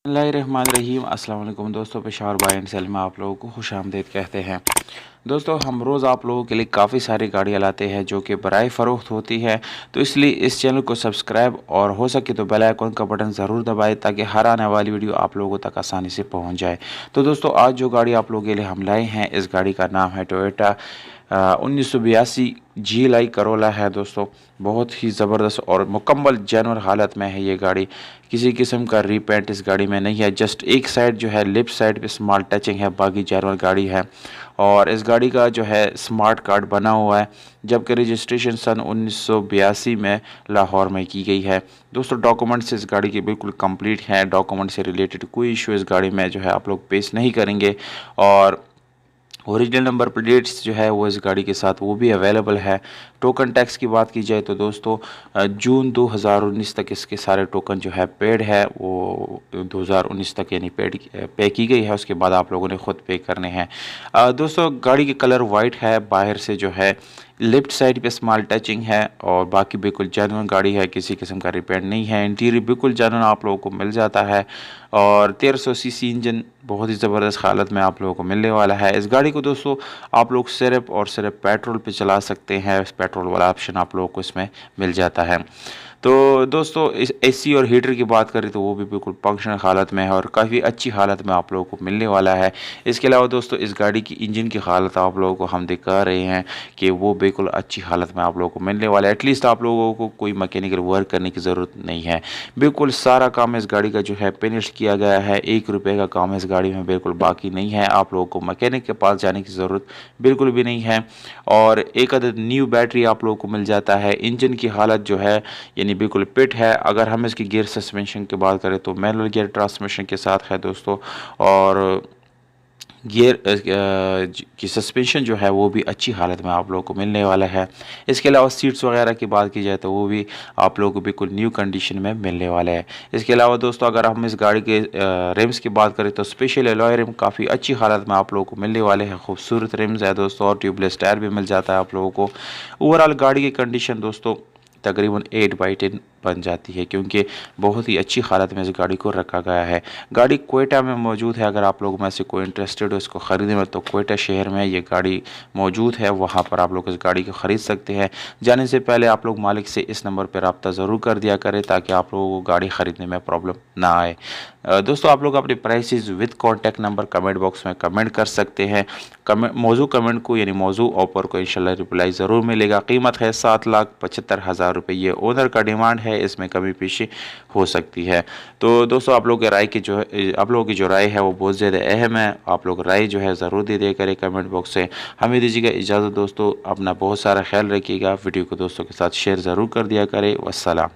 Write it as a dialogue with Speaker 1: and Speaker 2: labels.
Speaker 1: बिस्मिल्लाहिर्रहमानिर्रहीम। अस्सलाम वालेकुम दोस्तों, पेशावर बाय एंड सेल में आप लोगों को खुशामदीद कहते हैं। दोस्तों, हम रोज़ आप लोगों के लिए काफ़ी सारी गाड़ियाँ लाते हैं जो कि बराए फ़रोख्त होती है। तो इसलिए इस चैनल को सब्सक्राइब और हो सके तो बेल आइकन का बटन ज़रूर दबाएं ताकि हर आने वाली वीडियो आप लोगों तक आसानी से पहुंच जाए। तो दोस्तों, आज जो गाड़ी आप लोगों के लिए हम लाए हैं, इस गाड़ी का नाम है टोयोटा 1982 GLI करोला है। दोस्तों, बहुत ही ज़बरदस्त और मुकम्मल जेन्युइन हालत में है ये गाड़ी। किसी किस्म का रीपेंट इस गाड़ी में नहीं है। जस्ट एक साइड जो है लिप साइड पे स्मॉल टचिंग है, बाकी जेन्युइन गाड़ी है। और इस गाड़ी का जो है स्मार्ट कार्ड बना हुआ है, जबकि रजिस्ट्रेशन सन 1982 में लाहौर में की गई है। दोस्तों, डॉक्यूमेंट्स इस गाड़ी के बिल्कुल कंप्लीट हैं। डॉक्यूमेंट से रिलेटेड कोई इशू इस गाड़ी में जो है आप लोग पेश नहीं करेंगे। और ओरिजिनल नंबर प्लेट्स जो है वो इस गाड़ी के साथ वो भी अवेलेबल है। टोकन टैक्स की बात की जाए तो दोस्तों, जून 2019 तक इसके सारे टोकन जो है पेड है, वो 2019 तक यानी पे की गई है। उसके बाद आप लोगों ने ख़ुद पे करने हैं। दोस्तों, गाड़ी की कलर वाइट है। बाहर से जो है लेफ्ट साइड पे स्मॉल टचिंग है और बाकी बिल्कुल जेन्युइन गाड़ी है, किसी किस्म का रिपेयर नहीं है। इंटीरियर बिल्कुल जेन्युइन आप लोगों को मिल जाता है। और 1300 सीसी इंजन बहुत ही ज़बरदस्त हालत में आप लोगों को मिलने वाला है। इस गाड़ी को दोस्तों आप लोग सिर्फ और सिर्फ पेट्रोल पे चला सकते हैं। पेट्रोल वाला ऑप्शन आप लोगों को इसमें मिल जाता है। तो दोस्तों, इस एसी और हीटर की बात करें तो वो भी बिल्कुल फंक्शनल हालत में है और काफ़ी अच्छी हालत में आप लोगों को मिलने वाला है। इसके अलावा दोस्तों, इस गाड़ी की इंजन की हालत आप लोगों को हम दिखा रहे हैं कि वो बिल्कुल अच्छी हालत में आप लोगों को मिलने वाला है। एटलीस्ट आप लोगों को कोई मैकेनिकल वर्क करने की ज़रूरत नहीं है। बिल्कुल सारा काम इस गाड़ी का जो है फिनिश किया गया है। 1 रुपये का काम इस गाड़ी में बिल्कुल बाकी नहीं है। आप लोगों को मैकेनिक के पास जाने की ज़रूरत बिल्कुल भी नहीं है। और एक अदद न्यू बैटरी आप लोगों को मिल जाता है। इंजन की हालत जो है यानी बिल्कुल फिट है। अगर हम इसकी गियर सस्पेंशन की बात करें तो मैनुअल गियर ट्रांसमिशन के साथ है दोस्तों। और गियर की सस्पेंशन जो है वो भी अच्छी हालत में आप लोगों को मिलने वाला है। इसके अलावा सीट्स वगैरह की बात की जाए तो वो भी आप लोगों को बिल्कुल न्यू कंडीशन में मिलने वाला है। इसके अलावा दोस्तों, अगर हम इस गाड़ी के रिम्स की बात करें तो स्पेशल एलॉय रिम काफ़ी अच्छी हालत में आप लोगों को मिलने वाले हैं। खूबसूरत रिम्स है दोस्तों और ट्यूबलेस टायर भी मिल जाता है आप लोगों को। ओवरऑल गाड़ी की कंडीशन दोस्तों तकरीबन 8/10 बन जाती है, क्योंकि बहुत ही अच्छी हालत में इस गाड़ी को रखा गया है। गाड़ी क्वेटा में मौजूद है। अगर आप लोगों में से कोई इंटरेस्टेड हो इसको ख़रीदने में तो क्वेटा शहर में ये गाड़ी मौजूद है, वहाँ पर आप लोग इस गाड़ी को ख़रीद सकते हैं। जाने से पहले आप लोग मालिक से इस नंबर पर रब्ता ज़रूर कर दिया करें ताकि आप लोगों को गाड़ी ख़रीदने में प्रॉब्लम ना आए। दोस्तों, आप लोग अपने prices with contact number comment box में कमेंट कर सकते हैं। मौजू कमेंट को यानी मौजू ऑफर को इंशाल्लाह रिप्लाई ज़रूर मिलेगा। कीमत है 7,75,000 रुपये। ये ओनर का डिमांड है, इसमें कमी पेशी हो सकती है। तो दोस्तों, आप लोगों की जो राय है वो बहुत ज़्यादा अहम है। आप लोग राय जो है ज़रूर दे दिया करें कमेंट बॉक्स से। हमें दीजिएगा इजाज़त दोस्तों। अपना बहुत सारा ख्याल रखिएगा। वीडियो को दोस्तों के साथ शेयर ज़रूर कर दिया करें। वस्सलाम।